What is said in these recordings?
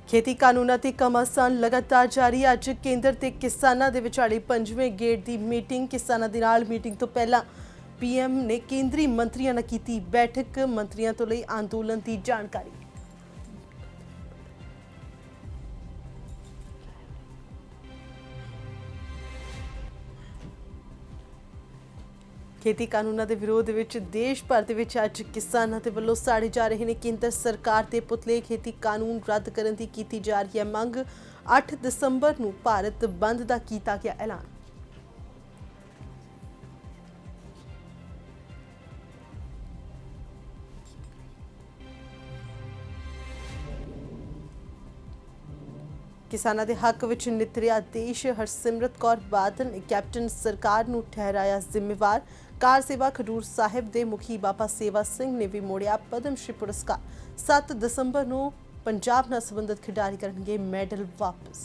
खेती कानूनां ते घमासान लगातार जारी। अज केंद्र ते किसानां दे विचाले पंजवें गेड़ दी मीटिंग। किसानां दे नाल मीटिंग तो पहला पीएम ने केंद्री मंत्रियां नाल कीती बैठक। मंत्रियां तो लई अंदोलन दी जानकारी। खेती कानूनां दे विरोध विच देश भर दे विच अज किसानां दे वल्लों साड़े जा रहे ने केंद्र सरकार दे पुतले। खेती कानून रद्द करन दी कीती जा रही है मंग। 8 दसंबर नूं भारत बंद दा कीता गया ऐलान। किसानां दे हक विच नितरिया देश। हरसिमरत कौर बादल ने कैप्टन सरकार नूं ठहराया जिम्मेवार। कार सेवा खडूर साहिब दे मुखी बाबा सेवा सिंह ने भी मोड़िया पद्म श्री पुरस्कार। 7 दसंबर नूं पंजाब नाल संबंधित खिडारी करनगे मैडल वापस।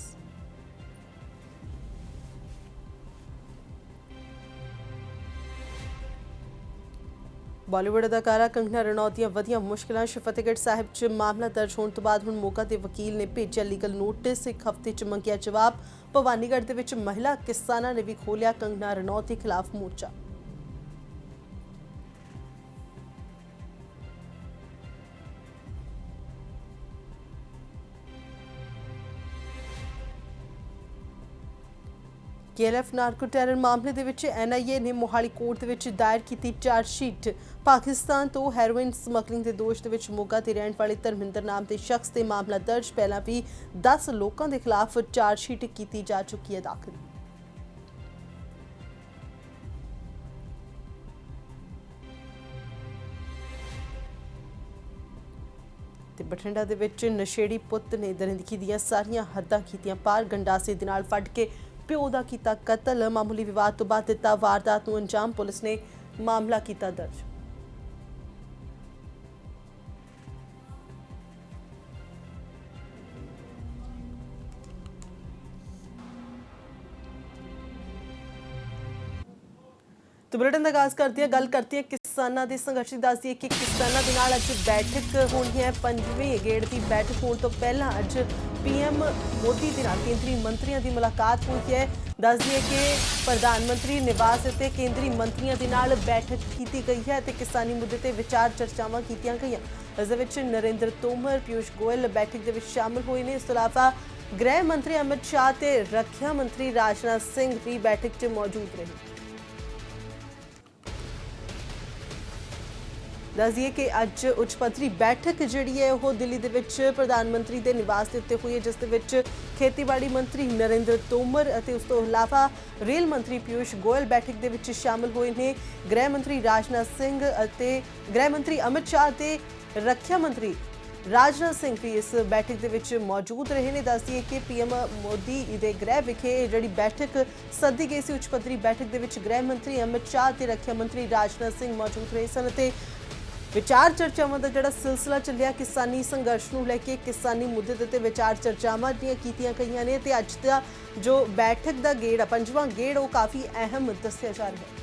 बॉलीवुड अदाकारा कंगना रनौत दियां वधियां मुश्किलां। फतेहगढ़ साहिब च मामला दर्ज होने तो बाद हुण मोगा दे वकील ने भेजिया लीगल नोटिस। एक हफ्ते च मंगिया जवाब। भवानीगढ़ दे विच महिला किसानां ने भी खोलिया कंगना रनौत के खिलाफ मोर्चा। KLF नार्को टैरर मामले दे विच NIA ने मोहाली कोर्ट दे विच दायर की चार्जशीट। पाकिस्तान तो हैरोइन समगलिंग के दोष दे विच मोगा ते रहने वाले धर्मिंदर नाम के शख्स ते मामला दर्ज। पहला भी 10 लोगों के खिलाफ चार्जशीट की जा चुकी है दाखिल। बठिंडा दे विच नशेड़ी पुत्त ने दरिंदगी दियां सारियां हद्दां कीतियां पार। गंडासे दे नाल फड़ के प्यो दा कीता कतल। मामूली विवाद तो बाद दिता वारदात नूं अंजाम। पुलिस ने मामला कीता दर्ज। तो बुलेटिन का आगाज करते हैं। गल करते हैं किसानां दे संघर्ष की। दस दिए कि किसानां दे नाल अज बैठक होनी है। पंजवें गेड़ की बैठक होने तो पहला अज PM मोदी दे नाल केंद्रीय मंत्रियों की मुलाकात हुई है। दस दिए कि प्रधानमंत्री निवास ते केंद्रीय मंत्रियों के नाल बैठक की गई है ते किसानी मुद्दे ते विचार चर्चावां कीतियां गईयां। इस दे विच नरेंद्र तोमर पीयूष गोयल बैठक दे विच शामिल हुए ने। इस तो इलावा गृह मंत्री अमित शाह ते रक्षा मंत्री राजनाथ सिंह भी बैठक च मौजूद रहे। दस दिए कि अज उच्च पद्धरी बैठक जिहड़ी है वह दिल्ली दे विच प्रधानमंत्री के निवास के उत्ते हुई है, जिस दे विच खेतीबाड़ी मंत्री नरेंद्र तोमर अते उस तो इलावा रेल मंत्री पीयूष गोयल बैठक दे विच शामिल हुए ने। गृह मंत्री राजनाथ सिंह अते गृह मंत्री अमित शाह ते रक्षा मंत्री राजनाथ सिंह भी इस बैठक दे विच मौजूद रहे ने। दस दिए कि PM मोदी दे गृह विखे जिहड़ी बैठक सद्दी गई सी। उच्च पद्धरी बैठक दे विच गृह मंत्री अमित शाह ते रक्षा मंत्री राजनाथ सिंह मौजूद रहे सन ते विचार चर्चावां दा जिहड़ा सिलसिला चलिया किसानी संघर्ष नूं लैके किसानी मुद्दे दे उत्ते विचार चर्चावां कीतियां गईयां ने ते अज दा जो बैठक दा गेड़ पंजवां गेड़ वो काफ़ी अहम दस्सिया जा रहा है।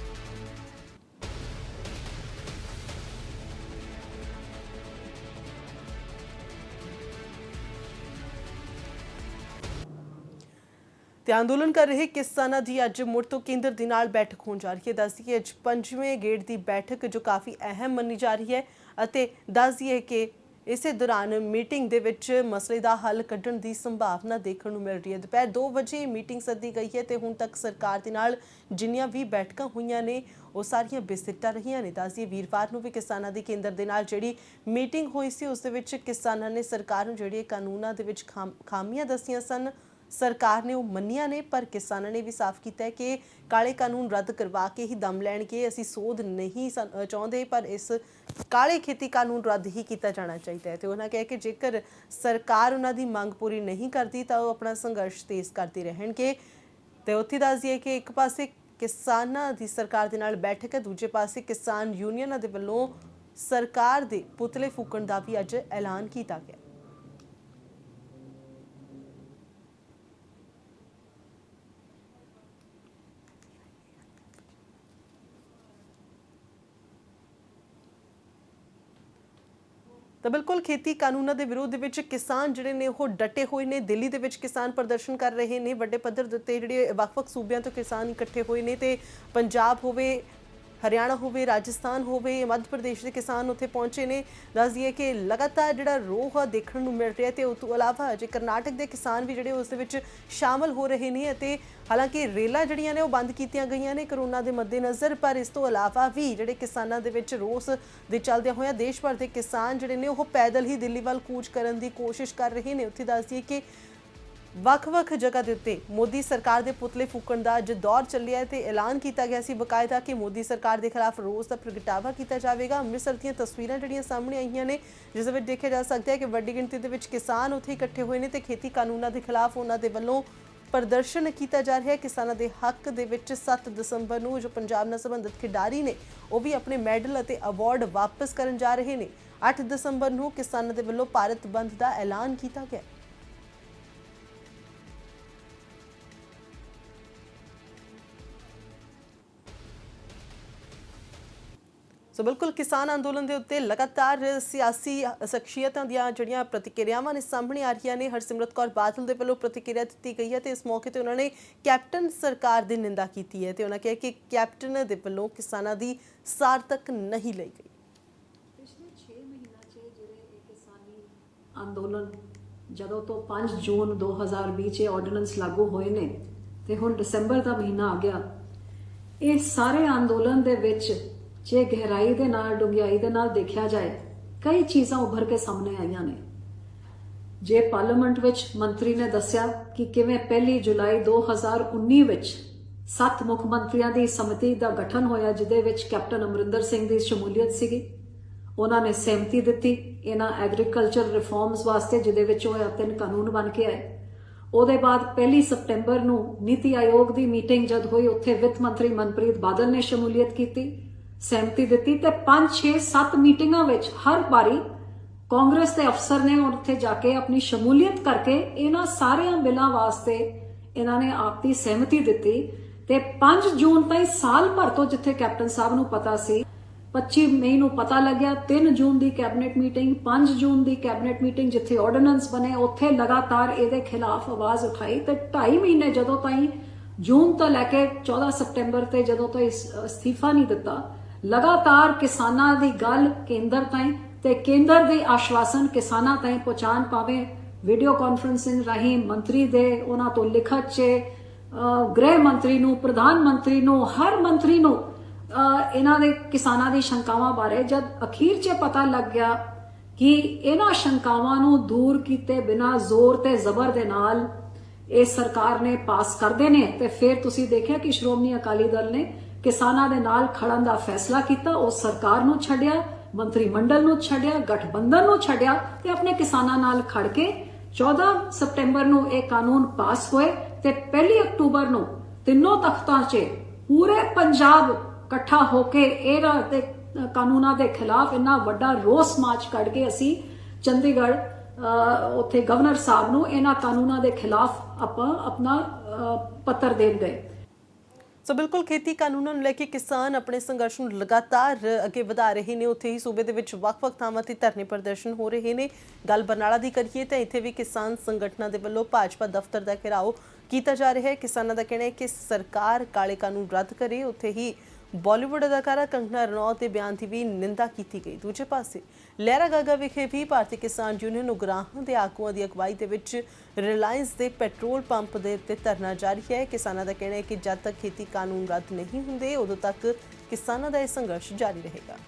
अंदोलन कर रहे किसानां दी अज मुड़ तो केंद्र दे नाल बैठक होने जा रही है। दस दिए अज पंजवें गेड़ की बैठक जो काफ़ी अहम मनी जा रही है अते दस दिए कि इसे दौरान मीटिंग दे विच मसले का हल कड्ढण की संभावना देखने को मिल रही है। दोपहर 2 बजे मीटिंग सद्दी गई है तो हुण तक सरकार दे नाल जिन्नियां भी बैठकां हुईयां ने वो सारियां बेसिट्टा रहीआं ने। दस दिए वीरवार नूं भी किसानां दी केंद्र दे नाल जिहड़ी मीटिंग हुई सी उस दे विच किसानां ने सरकार नूं जिहड़ी कानूनां दे विच खामियां दस्सियां सन सरकार ने वो मन्निया ने, पर किसानों ने भी साफ किया है कि काले कानून रद्द करवा के ही दम लैणगे। असीं सोध नहीं चाहते पर इस काले खेती कानून रद्द ही किया जाना चाहिए है। तो उन्होंने कहा कि जेकर सरकार उन्हों की मंग पूरी नहीं करती तो वो अपना संघर्ष तेज़ करते रहणगे। तो उत्थे दस दिए कि एक पासे किसानां दी सरकार दे नाल बैठक है, दूजे पासे किसान यूनियनां दे वल्लों सरकार दे पुतले फूकण का भी अज ऐलान किया गया। तो ਤਾਂ ਬਿਲਕੁਲ ਖੇਤੀ ਕਾਨੂੰਨਾਂ ਦੇ ਵਿਰੋਧ ਦੇ ਵਿੱਚ ਕਿਸਾਨ ਜਿਹੜੇ ਨੇ ਉਹ ਡਟੇ ਹੋਏ ਨੇ। ਦਿੱਲੀ ਦੇ ਵਿੱਚ ਕਿਸਾਨ ਪ੍ਰਦਰਸ਼ਨ ਕਰ ਰਹੇ ਨੇ, ਵੱਡੇ ਪੱਧਰ ਦੇ ਉੱਤੇ ਜਿਹੜੇ ਵੱਖ-ਵੱਖ ਸੂਬਿਆਂ ਤੋਂ ਕਿਸਾਨ ਇਕੱਠੇ ਹੋਏ ਨੇ ਤੇ ਪੰਜਾਬ ਹੋਵੇ, हरियाणा होवे, राजस्थान होवे, मध्य प्रदेश के किसान उत्थे पहुंचे ने। दस दिए कि लगातार जिहड़ा रोह देखने को मिल रहा है। तो उस तो इलावा अजे कर्नाटक के किसान भी जिहड़े उस दे विच शामिल हो रहे हैं। ते हालांकि रेलां जिहड़ियां ने वो बंद कीतियां गईयां ने करोना के मद्देनज़र, पर इस तो इलावा भी जिहड़े किसानां दे विच रोस दे चलदे होए देश भर के किसान जिहड़े ने वो पैदल ही दिल्ली वाल कूच करन दी कोशिश कर रहे हैं। उत्थे दस दिए कि ਵੱਖ-ਵੱਖ जगह के उत्ते मोदी सरकार के पुतले फूकण का अज दौर ਚੱਲਿਆ ਤੇ ऐलान किया गया सी बकायदा कि मोदी सरकार के खिलाफ रोस का प्रगटावा किया जाएगा। अमृतसर ਦੀਆਂ तस्वीरां ਜਿਹੜੀਆਂ ਸਾਹਮਣੇ ਆਈਆਂ ਨੇ, जिस ਵਿੱਚ देखा जा सकता है कि ਵੱਡੀ ਗਿਣਤੀ ਦੇ ਵਿੱਚ किसान ਉੱਥੇ ਇਕੱਠੇ ਹੋਏ ਨੇ ਤੇ ਖੇਤੀ ਕਾਨੂੰਨਾਂ ਦੇ ਖਿਲਾਫ ਉਹਨਾਂ ਦੇ ਵੱਲੋਂ प्रदर्शन किया जा रहा है। किसानों के हक दे विच 7 दसंबर ਨੂੰ जो पंजाब नाल संबंधित खिडारी ने वो भी अपने मैडल और अवार्ड वापस करन जा रहे हैं। 8 दसंबर ਨੂੰ किसानों के ਵੱਲੋਂ भारत बंद का ऐलान किया गया। सो बिल्कुल किसान अंदोलन के उत्ते लगातार सियासी शख्सियतों दी जिहड़ियां प्रतिक्रियावां ने सामने आ रही ने। हरसिमरत कौर बादल के वल्लों प्रतिक्रिया दी गई है तो इस मौके पर उन्होंने कैप्टन सरकार की निंदा की है। तो उन्होंने कहा कि कैप्टन के वल्लों किसानों की सार्थक नहीं ली गई। पिछले 6 महीनों से जिहड़े किसानी अंदोलन जदों तो 5 जून 2020 च ऑर्डीनेंस लागू होए ने ते हुण दसंबर का महीना आ गया। ये सारे अंदोलन दे विच जे गहराई दे नाल डुंगियाई दे नाल देखा जाए कई चीज़ां उभर के सामने आईयां ने। जे पार्लीमेंट विच मंत्री ने दस्या कि किवें 1 जुलाई 2019 विच 7 मुख मंत्रियों की समिति का गठन होया जिहदे विच कैप्टन अमरिंदर सिंह की शमूलीयत सीगी। उन्होंने सहमति दिती इन्हां एग्रीकल्चर रिफॉर्म्स वास्ते जिहदे विच होया 3 कानून बन के आए। ਉਹਦੇ ਬਾਅਦ 1 ਸਤੰਬਰ ਨੂੰ ਨੀਤੀ ਆਯੋਗ ਦੀ ਮੀਟਿੰਗ ਜਦ ਹੋਈ ਉੱਥੇ ਵਿੱਤ ਮੰਤਰੀ ਮਨਪ੍ਰੀਤ ਬਾਦਲ ਨੇ ਸ਼ਮੂਲੀਅਤ ਕੀਤੀ, सहमति दी ते 5, 6, 7 मीटिंगां विच हर बारी कांग्रेस के अफसर ने उत्थे जाके अपनी शमूलीयत करके इन्हां सारे बिलों वास्ते इन्होंने आपकी सहमति दी ते 5 जून ताईं साल भर तो जिथे कैप्टन साहब नूं पता सी 25 मई नूं पता लग्या 3 जून की कैबिनेट मीटिंग 5 जून की कैबिनेट मीटिंग जिथे ऑर्डीनेंस बने उत्थे लगातार इहदे खिलाफ आवाज़ उठाई ते 2.5 महीने जदों ताईं जून तो लैके 14 सितंबर ते जदों ताईं इस्तीफा नहीं दिता लगातार किसानां दी गल केंद्र ताईं ते केंद्र दे आश्वासन किसानां ताईं पहुंचाण पावें वीडियो कॉन्फ्रेंसिंग राही मंत्री दे उन्हां तो लिखत च गृह मंत्री नूं प्रधानमंत्री नूं हर मंत्री नूं इन्हां दे किसानां दी शंकावां बारे जद अखीर च पता लग गया कि इन्हां शंकावां नूं दूर कीते बिना जोर ते जबर दे नाल इस सरकार ने पास कर देने ते फिर तुसीं देखिया कि श्रोमणी अकाली दल ने किसानां दे नाल खड़न दा फैसला किया। उस सरकार नूं छड्डिया, मंत्रिमंडल नूं छड्डिया, गठबंधन नूं छड्डिया ते अपने किसानां नाल खड़ के 14 सितंबर नूं ये कानून पास होए ते 1 अक्तूबर नूं तीनों तख्तां 'च पूरे पंजाब इकट्ठा होके इन्हां दे कानूनां दे खिलाफ इन्ना वड्डा रोस मार्च कढ के असीं चंडीगढ़ उत्थे गवर्नर साहब नूं इन्हां कानूनां दे खिलाफ आपां अपना पत्र देण गए। सो बिल्कुल खेती कानूनों ਨੂੰ ਲੈ ਕੇ किसान अपने संघर्ष ਨੂੰ लगातार ਅੱਗੇ ਵਧਾ ਰਹੇ ਨੇ। ਉੱਥੇ ਹੀ ਸੂਬੇ ਦੇ ਵਿੱਚ ਵੱਖ-ਵੱਖ ਥਾਵਾਂ ਤੇ ਧਰਨੇ ਪ੍ਰਦਰਸ਼ਨ ਹੋ ਰਹੇ ਨੇ। ਗੱਲ ਬਰਨਾਲਾ ਦੀ ਕਰੀਏ ਤਾਂ ਇੱਥੇ ਵੀ ਕਿਸਾਨ ਸੰਗਠਨਾਂ ਦੇ ਵੱਲੋਂ ਭਾਜਪਾ ਦਫ਼ਤਰ ਦਾ ਘਿਰਾਓ ਕੀਤਾ ਜਾ ਰਿਹਾ ਹੈ। ਕਿਸਾਨਾਂ ਦਾ ਕਹਿਣਾ ਹੈ ਕਿ ਸਰਕਾਰ ਕਾਲੇ ਕਾਨੂੰਨ ਰੱਦ ਕਰੇ। ਉੱਥੇ ਹੀ बॉलीवुड अदाकारा कंगना रनौत के बयान की भी निंदा की गई। दूजे पासे लहरा गागा विखे भी भारतीय किसान यूनियन उगराहां के आगुआं की अगवाई के रिलायंस के पेट्रोल पंप के उत्ते धरना जारी है। किसानों का कहना है कि जब तक खेती कानून रद्द नहीं होंगे उदों तक किसानों का यह संघर्ष जारी रहेगा।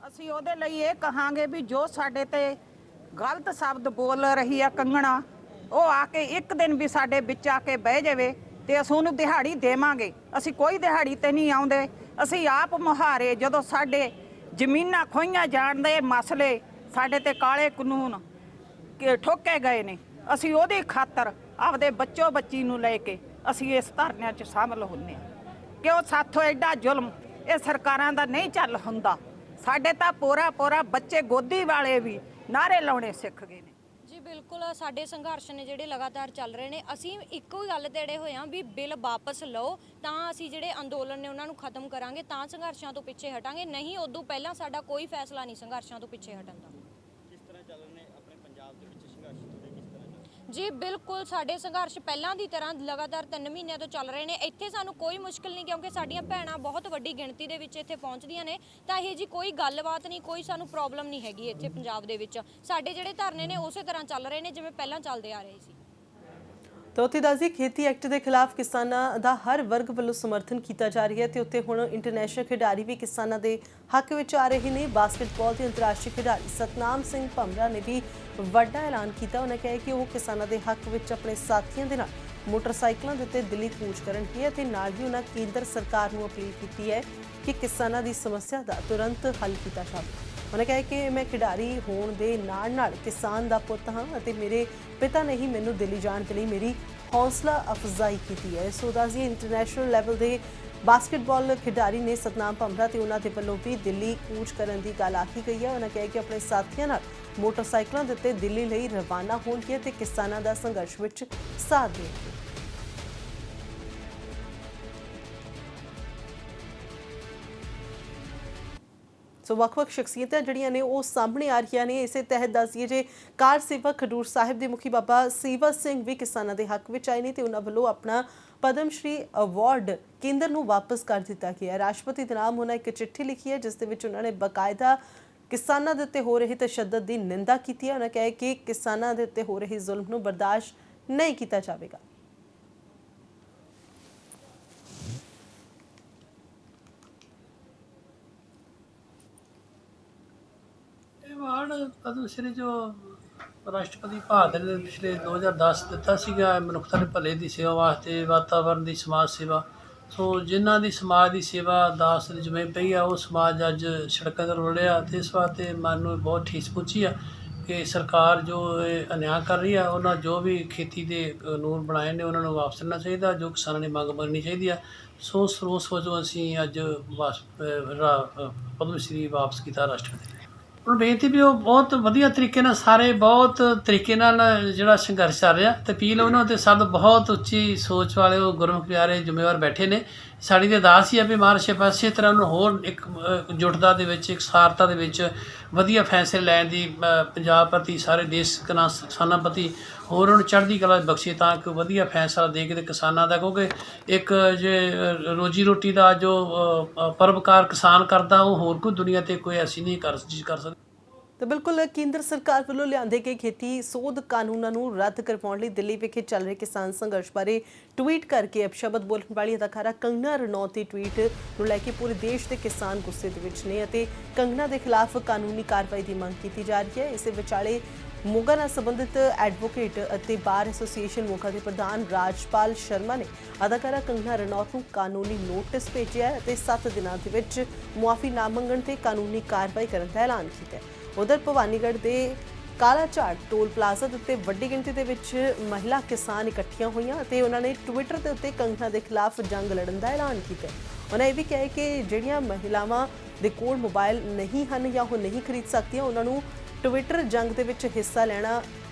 ਅਸੀਂ ਉਹਦੇ ਲਈ ਇਹ ਕਹਾਂਗੇ ਵੀ ਜੋ ਸਾਡੇ ਤੇ ਗਲਤ ਸ਼ਬਦ ਬੋਲ ਰਹੀ ਆ ਕੰਗਣਾ, ਉਹ ਆ ਕੇ ਇੱਕ ਦਿਨ ਵੀ ਸਾਡੇ ਵਿੱਚ ਆ ਕੇ ਬਹਿ ਜਾਵੇ ਤੇ ਅਸੀਂ ਉਹਨੂੰ ਦਿਹਾੜੀ ਦੇਵਾਂਗੇ। ਅਸੀਂ ਕੋਈ ਦਿਹਾੜੀ ਤੇ ਨਹੀਂ ਆਉਂਦੇ। ਅਸੀਂ ਆਪ ਮੁਹਾਰੇ ਜਦੋਂ ਸਾਡੇ ਜ਼ਮੀਨਾਂ ਖੋਈਆਂ ਜਾਣ ਦੇ ਮਸਲੇ ਸਾਡੇ ਤੇ ਕਾਲੇ ਕਾਨੂੰਨ ਠੋਕੇ ਗਏ ਨੇ, ਅਸੀਂ ਉਹਦੀ ਖਾਤਰ ਆਪਦੇ ਬੱਚੋ ਬੱਚੀ ਨੂੰ ਲੈ ਕੇ ਅਸੀਂ ਇਸ ਧਰਨਿਆਂ 'ਚ ਸ਼ਾਮਲ ਹੁੰਦੇ ਹਾਂ ਕਿ ਉਹ ਸਾਥੋਂ ਐਡਾ ਜ਼ੁਲਮ ਇਹ ਸਰਕਾਰਾਂ ਦਾ ਨਹੀਂ ਚੱਲ ਹੁੰਦਾ। ਸਾਡੇ ਤਾਂ ਪੂਰਾ ਬੱਚੇ ਗੋਦੀ ਵਾਲੇ ਵੀ ਨਾਰੇ ਲਾਉਣੇ ਸਿੱਖ ਗਏ ਨੇ। ਜੀ ਬਿਲਕੁਲ ਸਾਡੇ ਸੰਘਰਸ਼ ਨੇ ਜਿਹੜੇ ਲਗਾਤਾਰ ਚੱਲ ਰਹੇ ਨੇ। ਅਸੀਂ ਇੱਕੋ ਹੀ ਗੱਲ ਤੇ ਅੜੇ ਹੋਏ ਹਾਂ ਵੀ ਬਿੱਲ ਵਾਪਸ ਲਓ ਤਾਂ ਅਸੀਂ ਜਿਹੜੇ ਅੰਦੋਲਨ ਨੇ ਉਹਨਾਂ ਨੂੰ ਖਤਮ ਕਰਾਂਗੇ, ਤਾਂ ਸੰਘਰਸ਼ਾਂ ਤੋਂ ਪਿੱਛੇ ਹਟਾਂਗੇ, ਨਹੀਂ ਉਦੋਂ ਪਹਿਲਾਂ ਸਾਡਾ ਕੋਈ ਫੈਸਲਾ ਨਹੀਂ ਸੰਘਰਸ਼ਾਂ ਤੋਂ ਪਿੱਛੇ ਹਟਣ ਦਾ। ਕਿਸ ਤਰ੍ਹਾਂ ਚੱਲ ਰਹੇ ਨੇ ਆਪਣੇ ਪੰਜਾਬ ਦੇ ਵਿੱਚ ਸੰਘਰਸ਼ ਤੁਹਾਡੇ, ਕਿਸ ਤਰ੍ਹਾਂ ਚੱਲ ਰਹੇ? ਜੀ ਬਿਲਕੁਲ ਸਾਡੇ ਸੰਘਰਸ਼ ਪਹਿਲਾਂ ਦੀ ਤਰ੍ਹਾਂ ਲਗਾਤਾਰ 3 ਮਹੀਨਿਆਂ ਤੋਂ ਚੱਲ ਰਹੇ ਨੇ। ਇੱਥੇ ਸਾਨੂੰ ਕੋਈ ਮੁਸ਼ਕਿਲ ਨਹੀਂ ਕਿਉਂਕਿ ਸਾਡੀਆਂ ਭੈਣਾਂ ਬਹੁਤ ਵੱਡੀ ਗਿਣਤੀ ਦੇ ਵਿੱਚ ਇੱਥੇ ਪਹੁੰਚਦੀਆਂ ਨੇ, ਤਾਂ ਇਹ ਜੀ ਕੋਈ ਗੱਲਬਾਤ ਨਹੀਂ, ਕੋਈ ਸਾਨੂੰ ਪ੍ਰੋਬਲਮ ਨਹੀਂ ਹੈਗੀ ਇੱਥੇ ਪੰਜਾਬ ਦੇ ਵਿੱਚ। ਸਾਡੇ ਜਿਹੜੇ ਧਰਨੇ ਨੇ ਉਸੇ ਤਰ੍ਹਾਂ ਚੱਲ ਰਹੇ ਨੇ ਜਿਵੇਂ ਪਹਿਲਾਂ ਚੱਲਦੇ ਆ ਰਹੇ ਸੀ। ਤਾਂ ਉੱਥੇ ਦੱਸਦੀ ਖੇਤੀ ਐਕਟ ਦੇ ਖਿਲਾਫ ਕਿਸਾਨਾਂ ਦਾ ਹਰ ਵਰਗ ਵੱਲੋਂ ਸਮਰਥਨ ਕੀਤਾ ਜਾ ਰਿਹਾ ਹੈ ਤੇ ਉੱਥੇ ਹੁਣ ਇੰਟਰਨੈਸ਼ਨਲ ਖਿਡਾਰੀ ਵੀ ਕਿਸਾਨਾਂ ਦੇ ਹੱਕ ਵਿੱਚ ਆ ਰਹੇ ਨੇ। ਬਾਸਕਟਬਾਲ ਦੇ ਅੰਤਰਰਾਸ਼ਟਰੀ ਖਿਡਾਰੀ ਸਤਨਾਮ ਸਿੰਘ ਭਮਰਾ ਨੇ ਵੀ ਵੱਡਾ ਐਲਾਨ ਕੀਤਾ। ਉਹਨਾਂ ਕਿਹਾ ਕਿ ਉਹ ਕਿਸਾਨਾਂ ਦੇ ਹੱਕ ਵਿੱਚ ਆਪਣੇ ਸਾਥੀਆਂ ਦੇ ਨਾਲ ਮੋਟਰਸਾਈਕਲਾਂ ਦੇ ਉੱਤੇ ਦਿੱਲੀ ਕੂਚ ਕਰਨਗੇ ਅਤੇ ਨਾਲ ਹੀ ਉਹਨਾਂ ਕੇਂਦਰ ਸਰਕਾਰ ਨੂੰ ਅਪੀਲ ਕੀਤੀ ਹੈ ਕਿ ਕਿਸਾਨਾਂ ਦੀ ਸਮੱਸਿਆ ਦਾ ਤੁਰੰਤ ਹੱਲ ਕੀਤਾ ਜਾਵੇ। ਉਹਨਾਂ ਕਿਹਾ ਕਿ ਮੈਂ ਖਿਡਾਰੀ ਹੋਣ ਦੇ ਨਾਲ ਕਿਸਾਨ ਦਾ ਪੁੱਤ ਹਾਂ ਅਤੇ ਮੇਰੇ ਪਿਤਾ ਨੇ ਹੀ ਮੈਨੂੰ ਦਿੱਲੀ ਜਾਣ ਦੇ ਲਈ ਮੇਰੀ ਹੌਸਲਾ ਅਫਜ਼ਾਈ ਕੀਤੀ ਹੈ। ਸੋ ਦੱਸਦੀ ਇੰਟਰਨੈਸ਼ਨਲ ਲੈਵਲ ਦੇ ਬਾਸਕਟਬਾਲ ਖਿਡਾਰੀ ਨੇ ਸਤਨਾਮ ਭਮਰਾ ਤੇ ਉਹਨਾਂ ਦੇ ਵੱਲੋਂ ਵੀ ਦਿੱਲੀ ਕੂਚ ਕਰਨ ਦੀ ਗੱਲ ਆਖੀ ਗਈ ਹੈ। ਉਹਨਾਂ ਕਿਹਾ ਕਿ ਆਪਣੇ ਸਾਥੀਆਂ ਨਾਲ ਮੋਟਰਸਾਈਕਲਾਂ ਦੇ ਉੱਤੇ ਦਿੱਲੀ ਲਈ ਰਵਾਨਾ ਹੋਣਗੇ ਤੇ ਕਿਸਾਨਾਂ ਦਾ ਸੰਘਰਸ਼ ਵਿੱਚ ਸਾਥ ਦੇਣਗੇ। ਸੋ ਵੱਖ-ਵੱਖ ਸ਼ਖਸੀਅਤਾਂ ਜਿਹੜੀਆਂ ਨੇ ਉਹ ਸਾਹਮਣੇ ਆ ਰਹੀਆਂ ਨੇ। ਇਸੇ ਤਹਿਤ ਦੱਸੀਏ ਜੇ ਕਾਰ ਸੇਵਕ ਖਡੂਰ ਸਾਹਿਬ ਦੇ ਮੁਖੀ ਬਾਬਾ ਸੇਵਾ ਸਿੰਘ ਵੀ ਕਿਸਾਨਾਂ ਦੇ ਹੱਕ ਵਿੱਚ ਆਏ ਨੇ ਤੇ ਉਹਨਾਂ ਵੱਲੋਂ ਆਪਣਾ ਪਦਮ ਸ਼੍ਰੀ ਅਵਾਰਡ ਕੇਂਦਰ ਨੂੰ ਵਾਪਸ ਕਰ ਦਿੱਤਾ ਗਿਆ ਹੈ। ਰਾਸ਼ਟਰਪਤੀ ਦੇ ਨਾਮ ਉਹਨਾਂ ਇੱਕ ਚਿੱਠੀ ਲਿਖੀ ਹੈ ਜਿਸ ਦੇ ਵਿੱਚ ਉਹਨਾਂ ਨੇ ਬਕਾਇਦਾ ਕਿਸਾਨਾਂ ਦੇ ਉੱਤੇ ਹੋ ਰਹੇ ਤਸ਼ੱਦਦ ਦੀ ਨਿੰਦਾ ਕੀਤੀ ਹੈ। ਉਹਨਾਂ ਕਿਹਾ ਕਿ ਕਿਸਾਨਾਂ ਦੇ ਉੱਤੇ ਹੋ ਰਹੇ ਜ਼ੁਲਮ ਨੂੰ ਬਰਦਾਸ਼ਤ ਨਹੀਂ ਕੀਤਾ ਜਾਵੇਗਾ। अवार्ड पद्म श्री जो राष्ट्रपति ਭਾਰਤ ਨੇ ਪਿਛਲੇ 2010 ਦਿੱਤਾ ਸੀਗਾ ਮਨੁੱਖਤਾ ਦੇ ਭਲੇ ਦੀ ਸੇਵਾ ਵਾਸਤੇ, ਵਾਤਾਵਰਨ ਦੀ, ਸਮਾਜ ਸੇਵਾ। ਸੋ ਜਿਨ੍ਹਾਂ ਦੀ ਸਮਾਜ ਦੀ ਸੇਵਾ ਦਾਸ ਦੀ ਜਿਵੇਂ ਪਈ ਆ ਉਹ ਸਮਾਜ ਅੱਜ ਸੜਕਾਂ 'ਤੇ ਰੁਲਿਆ ਅਤੇ ਇਸ ਵਾਸਤੇ ਮਨ ਨੂੰ ਬਹੁਤ ਠੇਸ ਪਹੁੰਚੀ ਆ ਕਿ ਸਰਕਾਰ ਜੋ ਇਹ ਅਨਿਆਂ ਕਰ ਰਹੀ ਆ, ਉਹਨਾਂ ਜੋ ਵੀ ਖੇਤੀ ਦੇ ਕਾਨੂੰਨ ਬਣਾਏ ਨੇ ਉਹਨਾਂ ਨੂੰ ਵਾਪਸ ਲੈਣਾ ਚਾਹੀਦਾ, ਜੋ ਕਿਸਾਨਾਂ ਦੀ ਮੰਗ ਮੰਨਣੀ ਚਾਹੀਦੀ ਆ। ਸੋ ਸਰੋਸ ਵਜੋਂ ਅਸੀਂ ਅੱਜ ਪਦਮ ਸ਼੍ਰੀ ਵਾਪਸ ਕੀਤਾ ਰਾਸ਼ਟਰਪਤੀ ਨੇ। ਹੁਣ ਬੇਨਤੀ ਵੀ ਉਹ ਬਹੁਤ ਵਧੀਆ ਤਰੀਕੇ ਨਾਲ ਸਾਰੇ ਬਹੁਤ ਤਰੀਕੇ ਨਾਲ ਜਿਹੜਾ ਸੰਘਰਸ਼ ਚੱਲ ਰਿਹਾ ਅਤੇ ਅਪੀਲ ਉਹਨਾਂ 'ਤੇ ਸਭ ਬਹੁਤ ਉੱਚੀ ਸੋਚ ਵਾਲੇ ਉਹ ਗੁਰਮੁਖ ਪਿਆਰੇ ਜ਼ਿੰਮੇਵਾਰ ਬੈਠੇ ਨੇ। ਸਾਡੀ ਤਾਂ ਅਰਦਾਸ ਹੀ ਆ ਵੀ ਮਹਾਰਾਜ ਪਾਸੇ ਤਰ੍ਹਾਂ ਨੂੰ ਹੋਰ ਇੱਕ ਜੁਟਤਾ ਦੇ ਵਿੱਚ, ਇੱਕ ਸਾਰਤਾ ਦੇ ਵਿੱਚ ਵਧੀਆ ਫੈਸਲੇ ਲੈਣ ਦੀ ਪੰਜਾਬ ਪ੍ਰਤੀ, ਸਾਰੇ ਦੇਸ਼ ਕਿਸਾਨਾਂ ਪ੍ਰਤੀ ਹੋਰ ਉਹਨੂੰ ਚੜ੍ਹਦੀ ਕਲਾ ਬਖਸ਼ੇ ਤਾਂ ਕਿ ਵਧੀਆ ਫੈਸਲਾ ਦੇ ਕੇ ਤੇ ਕਿਸਾਨਾਂ ਦਾ, ਕਿਉਂਕਿ ਇੱਕ ਜੇ ਰੋਜੀ ਰੋਟੀ ਦਾ ਜੋ ਪਰਵਕਾਰ ਕਿਸਾਨ ਕਰਦਾ ਉਹ ਹੋਰ ਕੋਈ ਦੁਨੀਆ 'ਤੇ ਕੋਈ ਐਸੀ ਨਹੀਂ ਕਰ ਸਕਦਾ। ਤਾਂ ਬਿਲਕੁਲ ਕੇਂਦਰ ਸਰਕਾਰ ਵੱਲੋਂ ਲਿਆਂਦੇ ਗਏ ਖੇਤੀ ਸੋਧ ਕਾਨੂੰਨਾਂ ਨੂੰ ਰੱਦ ਕਰਵਾਉਣ ਲਈ ਦਿੱਲੀ ਵਿਖੇ ਚੱਲ ਰਹੇ ਕਿਸਾਨ ਸੰਘਰਸ਼ ਬਾਰੇ ਟਵੀਟ ਕਰਕੇ ਅਪਸ਼ਬਦ ਬੋਲਣ ਵਾਲੀ ਅਦਾਕਾਰਾ ਕੰਗਨਾ ਰਣੌਤ ਦੀ ਟਵੀਟ ਨੂੰ ਲੈ ਕੇ ਪੂਰੇ ਦੇਸ਼ ਦੇ ਕਿਸਾਨ ਗੁੱਸੇ ਦੇ ਵਿੱਚ ਨੇ ਅਤੇ ਕੰਗਨਾ ਦੇ ਖਿਲਾਫ ਕਾਨੂੰਨੀ ਕਾਰਵਾਈ ਦੀ ਮੰਗ ਕੀਤੀ ਜਾ ਰਹੀ ਹੈ। ਇਸੇ ਵਿਚਾਲੇ ਮੋਗਾ ਨਾਲ ਸੰਬੰਧਿਤ ਐਡਵੋਕੇਟ ਅਤੇ ਬਾਰ ਐਸੋਸੀਏਸ਼ਨ ਮੋਗਾ ਦੇ ਪ੍ਰਧਾਨ ਰਾਜਪਾਲ ਸ਼ਰਮਾ ਨੇ ਅਦਾਕਾਰਾ ਕੰਗਨਾ ਰਣੌਤ ਨੂੰ ਕਾਨੂੰਨੀ ਨੋਟਿਸ ਭੇਜਿਆ ਅਤੇ 7 ਦਿਨਾਂ ਦੇ ਵਿੱਚ ਮੁਆਫੀ ਨਾ ਮੰਗਣ ਤੇ ਕਾਨੂੰਨੀ ਕਾਰਵਾਈ ਕਰਨ ਦਾ ਐਲਾਨ ਕੀਤਾ ਹੈ। ਉਧਰ ਭਵਾਨੀਗੜ੍ਹ ਦੇ ਕਾਲਾ ਝਾੜ ਟੋਲ ਪਲਾਜ਼ਾ ਦੇ ਉੱਤੇ ਵੱਡੀ ਗਿਣਤੀ ਦੇ ਵਿੱਚ ਮਹਿਲਾ ਕਿਸਾਨ ਇਕੱਠੀਆਂ ਹੋਈਆਂ ਅਤੇ ਉਹਨਾਂ ਨੇ ਟਵਿੱਟਰ ਦੇ ਉੱਤੇ ਕੰਗਨਾ ਦੇ ਖਿਲਾਫ ਜੰਗ ਲੜਨ ਦਾ ਐਲਾਨ ਕੀਤਾ। ਉਹਨਾਂ ਇਹ ਵੀ ਕਿਹਾ ਕਿ ਜਿਹੜੀਆਂ ਮਹਿਲਾਵਾਂ ਦੇ ਕੋਲ ਮੋਬਾਈਲ ਨਹੀਂ ਹਨ ਜਾਂ ਉਹ ਨਹੀਂ ਖਰੀਦ ਸਕਦੀਆਂ, ਉਹਨਾਂ ਨੂੰ ਟਵਿੱਟਰ ਜੰਗ ਦੇ ਵਿੱਚ ਹਿੱਸਾ ਲੈਣਾ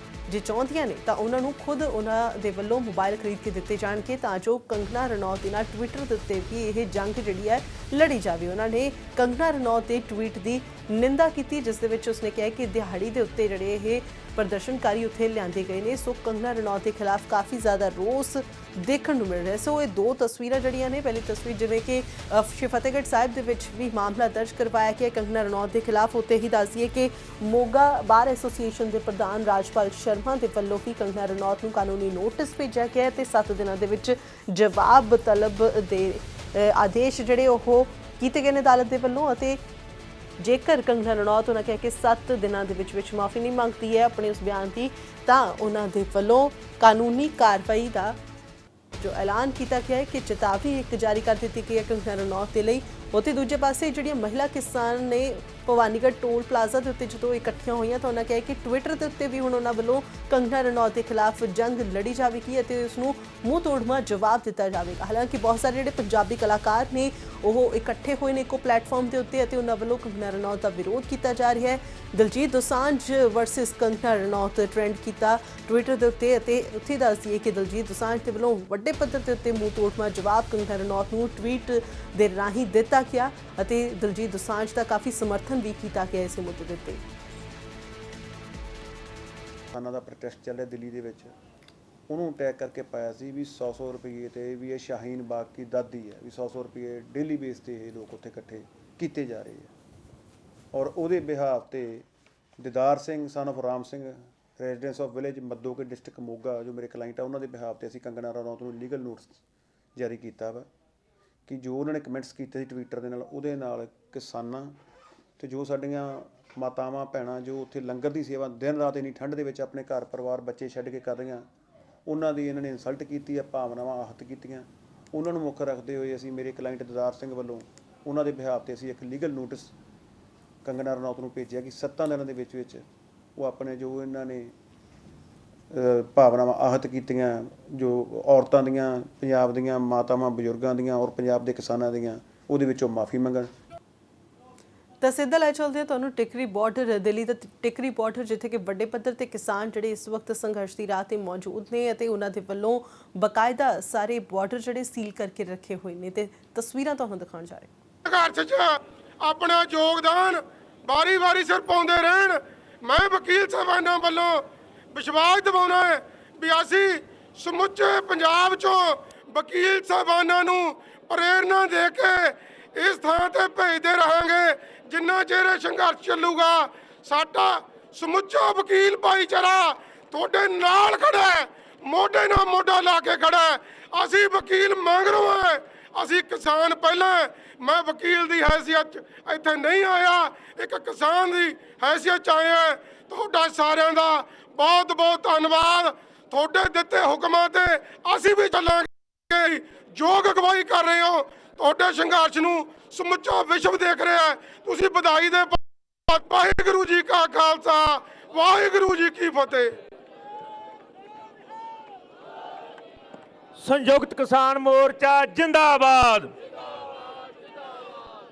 ਜੇ ਚਾਹੁੰਦੀਆਂ ਨੇ ਤਾਂ ਉਹਨਾਂ ਨੂੰ ਖੁਦ ਉਹਨਾਂ ਦੇ ਵੱਲੋਂ ਮੋਬਾਈਲ ਖਰੀਦ ਕੇ ਦਿੱਤੇ ਜਾਣਗੇ ਤਾਂ ਜੋ ਕੰਗਨਾ ਰਣੌਤ ਦੇ ਨਾਲ ਟਵਿੱਟਰ ਦੇ ਉੱਤੇ ਵੀ ਇਹ ਜੰਗ ਜਿਹੜੀ ਹੈ ਲੜੀ ਜਾਵੇ। ਉਹਨਾਂ ਨੇ ਕੰਗਨਾ ਰਣੌਤ ਦੇ ਟਵੀਟ ਦੀ ਨਿੰਦਾ ਕੀਤੀ ਜਿਸ ਦੇ ਵਿੱਚ ਉਸਨੇ ਕਿਹਾ ਕਿ ਦਿਹਾੜੀ ਦੇ ਉੱਤੇ ਜਿਹੜੇ ਇਹ ਪ੍ਰਦਰਸ਼ਨਕਾਰੀ ਉੱਥੇ ਲਿਆਂਦੇ ਗਏ ਨੇ। ਸੋ ਕੰਗਨਾ ਰਣੌਤ ਦੇ ਖਿਲਾਫ ਕਾਫੀ ਜ਼ਿਆਦਾ ਰੋਸ ਦੇਖਣ ਨੂੰ ਮਿਲ ਰਿਹਾ। ਸੋ ਇਹ ਦੋ ਤਸਵੀਰਾਂ ਜਿਹੜੀਆਂ ਨੇ, ਪਹਿਲੀ ਤਸਵੀਰ ਜਿਵੇਂ ਕਿ ਫਤਿਹਗੜ੍ਹ ਸਾਹਿਬ ਦੇ ਵਿੱਚ ਵੀ ਮਾਮਲਾ ਦਰਜ ਕਰਵਾਇਆ ਗਿਆ ਕੰਗਨਾ ਰਣੌਤ ਦੇ ਖਿਲਾਫ, ਉੱਤੇ ਹੀ ਦੱਸ ਦਈਏ ਕਿ ਮੋਗਾ ਬਾਰ ਐਸੋਸੀਏਸ਼ਨ ਦੇ ਪ੍ਰਧਾਨ ਰਾਜਪਾਲ ਸ਼ਰਮਾ ਦੇ ਵੱਲੋਂ ਵੀ ਕੰਗਨਾ ਰਣੌਤ ਨੂੰ ਕਾਨੂੰਨੀ ਨੋਟਿਸ ਭੇਜਿਆ ਗਿਆ ਤੇ 7 ਦਿਨਾਂ ਦੇ ਵਿੱਚ ਜਵਾਬ ਤਲਬ ਦੇ ਆਦੇਸ਼ ਜਿਹੜੇ ਉਹ ਕੀਤੇ ਗਏ ਨੇ ਅਦਾਲਤ ਦੇ ਵੱਲੋਂ। ਅਤੇ ਜੇਕਰ ਕੰਗਨਾ ਰਣੌਤ ਉਹਨਾਂ ਕਿਹਾ ਕਿ 7 ਦਿਨਾਂ ਦੇ ਵਿੱਚ ਮਾਫੀ ਨਹੀਂ ਮੰਗਦੀ ਹੈ ਆਪਣੇ ਉਸ ਬਿਆਨ ਦੀ, ਤਾਂ ਉਹਨਾਂ ਦੇ ਵੱਲੋਂ ਕਾਨੂੰਨੀ ਕਾਰਵਾਈ ਦਾ ਜੋ ਐਲਾਨ ਕੀਤਾ ਗਿਆ ਹੈ ਕਿ ਚੇਤਾਵਨੀ ਇੱਕ ਜਾਰੀ ਕਰ ਦਿੱਤੀ ਗਈ ਹੈ ਕੰਗਨਾ ਰਣੌਤ ਦੇ ਲਈ। ਉੱਥੇ ਦੂਜੇ ਪਾਸੇ ਜਿਹੜੀਆਂ ਮਹਿਲਾ ਕਿਸਾਨ ਨੇ ਭਵਾਨੀਗੜ੍ਹ ਟੋਲ ਪਲਾਜ਼ਾ ਦੇ ਉੱਤੇ ਜਦੋਂ ਇਕੱਠੀਆਂ ਹੋਈਆਂ ਤਾਂ ਉਹਨਾਂ ਕਿਹਾ ਕਿ ਟਵਿੱਟਰ ਦੇ ਉੱਤੇ ਵੀ ਹੁਣ ਉਹਨਾਂ ਵੱਲੋਂ ਕੰਗਨਾ ਰਣੌਤ ਦੇ ਖਿਲਾਫ ਜੰਗ ਲੜੀ ਜਾਵੇਗੀ ਅਤੇ ਉਸ ਨੂੰ ਮੂੰਹ ਤੋੜਵਾਂ ਜਵਾਬ ਦਿੱਤਾ ਜਾਵੇਗਾ। ਹਾਲਾਂਕਿ ਬਹੁਤ ਸਾਰੇ ਜਿਹੜੇ ਪੰਜਾਬੀ ਕਲਾਕਾਰ ਨੇ ਉਹ ਇਕੱਠੇ ਹੋਏ ਨੇ ਇੱਕੋ ਪਲੇਟਫਾਰਮ ਦੇ ਉੱਤੇ ਅਤੇ ਉਹਨਾਂ ਵੱਲੋਂ ਕੰਗਨਾ ਰਣੌਤ ਦਾ ਵਿਰੋਧ ਕੀਤਾ ਜਾ ਰਿਹਾ ਹੈ। ਦਿਲਜੀਤ ਦੋਸਾਂਝ ਵਰਸਸ ਕੰਗਨਾ ਰਣੌਤ ਟ੍ਰੈਂਡ ਕੀਤਾ ਟਵਿੱਟਰ ਦੇ ਉੱਤੇ ਅਤੇ ਉੱਥੇ ਦੱਸ ਦਈਏ ਕਿ ਦਿਲਜੀਤ ਦੋਸਾਂਝ ਦੇ ਵੱਲੋਂ ਵੱਡੇ ਪੱਧਰ ਦੇ ਉੱਤੇ ਮੂੰਹ ਤੋੜਵਾਂ ਜਵਾਬ ਕੰਗਨਾ ਰਣੌਤ ਨੂੰ ਟਵੀਟ ਦੇ ਰਾਹੀਂ ਦਿੱਤਾ ਗਿਆ ਅਤੇ ਦਿਲਜੀਤ ਦੋਸਾਂਝ ਦਾ ਕਾਫੀ ਸਮਰਥਨ ਵੀ ਕੀਤਾ ਗਿਆ ਇਸ ਮੁੱਦੇ ਦੇ ਉੱਤੇ। ਕਿਸਾਨਾਂ ਦਾ ਪ੍ਰੋਟੈਸਟ ਚੱਲ ਰਿਹਾ ਦਿੱਲੀ ਦੇ ਵਿੱਚ, ਉਹਨੂੰ ਟੈਗ ਕਰਕੇ ਪਾਇਆ ਸੀ ਵੀ 100 ਰੁਪਏ ਤੇ ਵੀ ਇਹ ਸ਼ਾਹੀਨ ਬਾਗ ਕੀ ਦਾਦੀ ਹੈ, ਵੀ 100 ਰੁਪਏ ਡੇਲੀ ਬੇਸ ਤੇ ਇਹ ਲੋਕ ਉੱਥੇ ਇਕੱਠੇ ਕੀਤੇ ਜਾ ਰਹੇ ਆ। ਔਰ ਉਹਦੇ ਬਿਹਾਫ ਤੇ Didar Singh son of Ram Singh residence of village Maddoke district Moga ਜੋ ਮੇਰੇ ਕਲਾਇੰਟ ਆ ਉਹਨਾਂ ਦੇ ਬਿਹਾਫ ਤੇ ਅਸੀਂ ਕੰਗਨਾ ਰਣੌਤ ਨੂੰ ਲੀਗਲ ਨੋਟਿਸ ਜਾਰੀ ਕੀਤਾ ਵਾ ਕਿ ਜੋ ਉਹਨਾਂ ਨੇ ਕਮੈਂਟਸ ਕੀਤੇ ਸੀ ਟਵਿੱਟਰ ਦੇ ਨਾਲ ਉਹਦੇ ਨਾਲ ਕਿਸਾਨਾਂ ਤੇ ਜੋ ਸਾਡੀਆਂ ਮਾਤਾਵਾਂ ਭੈਣਾਂ ਜੋ ਉੱਥੇ ਲੰਗਰ ਦੀ ਸੇਵਾ ਦਿਨ ਰਾਤ ਇੰਨੀ ਠੰਡ ਦੇ ਵਿੱਚ ਆਪਣੇ ਘਰ ਪਰਿਵਾਰ ਬੱਚੇ ਛੱਡ ਕੇ ਕਰ ਰਹੀਆਂ, ਉਹਨਾਂ ਦੀ ਇਹਨਾਂ ਨੇ ਇਨਸਲਟ ਕੀਤੀ ਆ, ਭਾਵਨਾਵਾਂ ਆਹਤ ਕੀਤੀਆਂ। ਉਹਨਾਂ ਨੂੰ ਮੁੱਖ ਰੱਖਦੇ ਹੋਏ ਅਸੀਂ ਮੇਰੇ ਕਲਾਇੰਟ ਦਿਦਾਰ ਸਿੰਘ ਵੱਲੋਂ ਉਹਨਾਂ ਦੇ ਬਿਹਾਫ ਤੇ ਅਸੀਂ ਇੱਕ ਲੀਗਲ ਨੋਟਿਸ ਕੰਗਨਾ ਰਣੌਤ ਨੂੰ ਭੇਜਿਆ ਕਿ 7 ਦਿਨਾਂ ਦੇ ਵਿੱਚ ਉਹ ਆਪਣੇ ਜੋ ਇਹਨਾਂ ਨੇ ਭਾਵਨਾਵਾਂ ਆਹਤ ਕੀਤੀਆਂ, ਜੋ ਔਰਤਾਂ ਦੀਆਂ, ਪੰਜਾਬ ਦੀਆਂ ਮਾਤਾਵਾਂ ਬਜ਼ੁਰਗਾਂ ਦੀਆਂ ਔਰ ਪੰਜਾਬ ਦੇ ਕਿਸਾਨਾਂ ਦੀਆਂ, ਉਹਦੇ ਵਿੱਚੋਂ ਮਾਫੀ ਮੰਗਣ। ਤਾਂ ਸਿੱਧਾ ਲੈ ਚੱਲਦੇ ਹਾਂ ਤੁਹਾਨੂੰ ਟਿਕਰੀ ਬਾਰਡਰ, ਦਿੱਲੀ ਦਾ ਟਿਕਰੀ ਬਾਰਡਰ ਜਿੱਥੇ ਕਿ ਵੱਡੇ ਪੱਧਰ ਤੇ ਕਿਸਾਨ ਜਿਹੜੇ ਇਸ ਵਕਤ ਸੰਘਰਸ਼ ਦੀ ਰਾਹ ਤੇ ਮੌਜੂਦ ਨੇ ਅਤੇ ਉਹਨਾਂ ਦੇ ਵੱਲੋਂ ਬਕਾਇਦਾ ਸਾਰੇ ਬਾਰਡਰ ਜਿਹੜੇ ਸੀਲ ਕਰਕੇ ਰੱਖੇ ਹੋਏ ਨੇ ਤੇ ਤਸਵੀਰਾਂ ਤੁਹਾਨੂੰ ਦਿਖਾਉਣ ਜਾ ਰਹੇ ਸੰਘਰਸ਼ 'ਚ ਆਪਣਾ ਯੋਗਦਾਨ ਵਾਰੀ-ਵਾਰੀ ਸਿਰ ਪਾਉਂਦੇ ਰਹਿਣ। ਮੈਂ ਵਕੀਲ ਸਾਹਿਬਾਨਾਂ ਵੱਲੋਂ ਵਿਸ਼ਵਾਸ ਦਿਵਾਉਣਾ ਹੈ ਵੀ ਅਸੀਂ ਸਮੁੱਚੇ ਪੰਜਾਬ 'ਚੋਂ ਵਕੀਲ ਸਾਹਿਬਾਨਾਂ ਨੂੰ ਪ੍ਰੇਰਨਾ ਦੇ ਕੇ ਇਸ ਥਾਂ ਤੇ ਭੇਜਦੇ ਰਹਾਂਗੇ ਜਿੰਨਾ ਚਿਰ ਇਹ ਸੰਘਰਸ਼ ਚੱਲੂਗਾ। ਸਾਡਾ ਸਮੁੱਚਾ ਵਕੀਲ ਭਾਈਚਾਰਾ ਤੁਹਾਡੇ ਨਾਲ ਖੜਾ ਹੈ, ਮੋਢੇ ਨਾਲ ਮੋਢਾ ਲਾ ਕੇ ਖੜਾ ਹੈ। ਅਸੀਂ ਵਕੀਲ ਮੰਗਰੋਂ ਹੈ, ਅਸੀਂ ਕਿਸਾਨ ਪਹਿਲਾਂ। ਮੈਂ ਵਕੀਲ ਦੀ ਹੈਸੀਅਤ 'ਚ ਇੱਥੇ ਨਹੀਂ ਆਇਆ, ਇੱਕ ਕਿਸਾਨ ਦੀ ਹੈਸੀਅਤ 'ਚ ਆਇਆ। ਤੁਹਾਡਾ ਸਾਰਿਆਂ ਦਾ ਬਹੁਤ ਬਹੁਤ ਧੰਨਵਾਦ। ਤੁਹਾਡੇ ਦਿੱਤੇ ਹੁਕਮਾਂ ਤੇ ਅਸੀਂ ਵੀ ਚੱਲਾਂਗੇ। ਯੋਗ ਅਗਵਾਈ ਕਰ ਰਹੇ ਹੋ, ਤੁਹਾਡੇ ਸੰਘਰਸ਼ ਨੂੰ ਸਮੁੱਚਾ ਵਿਸ਼ਵ ਦੇਖ ਰਿਹਾ ਹੈ। ਤੁਸੀਂ ਵਧਾਈ ਦੇ ਵਾਹਿਗੁਰੂ ਜੀ ਕਾ ਖਾਲਸਾ, ਵਾਹਿਗੁਰੂ ਜੀ ਕੀ ਫਤਿਹ। ਸੰਯੁਕਤ ਕਿਸਾਨ ਮੋਰਚਾ ਜਿੰਦਾਬਾਦ।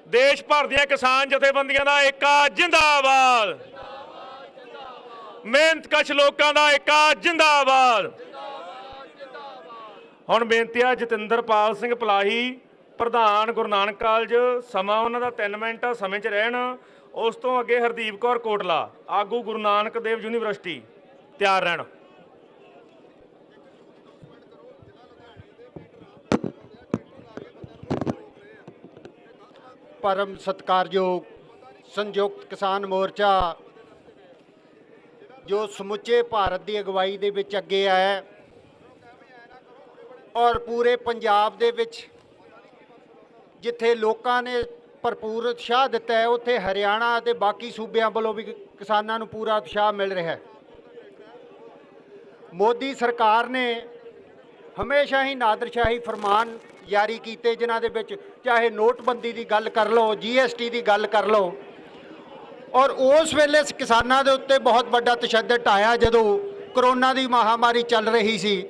ਦੇਸ਼ ਭਰ ਦੀਆਂ ਕਿਸਾਨ ਜਥੇਬੰਦੀਆਂ ਦਾ ਏਕਾ ਜਿੰਦਾਬਾਦ। ਮਿਹਨਤਕਸ਼ ਲੋਕਾਂ ਦਾ ਏਕਾ ਜਿੰਦਾਬਾਦ। ਹੁਣ ਬੇਨਤੀ ਆ ਜਤਿੰਦਰਪਾਲ ਸਿੰਘ ਪਲਾਹੀ, ਪ੍ਰਧਾਨ ਗੁਰੂ ਨਾਨਕ ਕਾਲਜ, ਸਮਾਂ ਉਹਨਾਂ ਦਾ 3 ਮਿੰਟ, ਸਮੇਂ 'ਚ ਰਹਿਣ। ਉਸ ਤੋਂ ਅੱਗੇ ਹਰਦੀਪ ਕੌਰ ਕੋਟਲਾ, ਆਗੂ ਗੁਰੂ ਨਾਨਕ ਦੇਵ ਯੂਨੀਵਰਸਿਟੀ, ਤਿਆਰ ਰਹਿਣ। ਪਰਮ ਸਤਿਕਾਰਯੋਗ ਸੰਯੁਕਤ ਕਿਸਾਨ ਮੋਰਚਾ ਜੋ ਸਮੁੱਚੇ ਭਾਰਤ ਦੀ ਅਗਵਾਈ ਦੇ ਵਿੱਚ ਅੱਗੇ ਆਇਆ ਔਰ ਪੂਰੇ ਪੰਜਾਬ ਦੇ ਵਿੱਚ ਜਿੱਥੇ ਲੋਕਾਂ ਨੇ ਭਰਪੂਰ ਉਤਸ਼ਾਹ ਦਿੱਤਾ ਹੈ, ਉੱਥੇ ਹਰਿਆਣਾ ਅਤੇ ਬਾਕੀ ਸੂਬਿਆਂ ਵੱਲੋਂ ਵੀ ਕਿਸਾਨਾਂ ਨੂੰ ਪੂਰਾ ਉਤਸ਼ਾਹ ਮਿਲ ਰਿਹਾ ਹੈ। ਮੋਦੀ ਸਰਕਾਰ ਨੇ ਹਮੇਸ਼ਾ ਹੀ ਨਾਦਰਸ਼ਾਹੀ ਫਰਮਾਨ ਜਾਰੀ ਕੀਤੇ ਜਿਨ੍ਹਾਂ ਦੇ ਵਿੱਚ ਚਾਹੇ ਨੋਟਬੰਦੀ ਦੀ ਗੱਲ ਕਰ ਲਓ, GST ਦੀ ਗੱਲ ਕਰ ਲਓ, ਔਰ ਉਸ ਵੇਲੇ ਕਿਸਾਨਾਂ ਦੇ ਉੱਤੇ ਬਹੁਤ ਵੱਡਾ ਤਸ਼ੱਦਦ ਆਇਆ ਜਦੋਂ ਕਰੋਨਾ ਦੀ ਮਹਾਮਾਰੀ ਚੱਲ ਰਹੀ ਸੀ।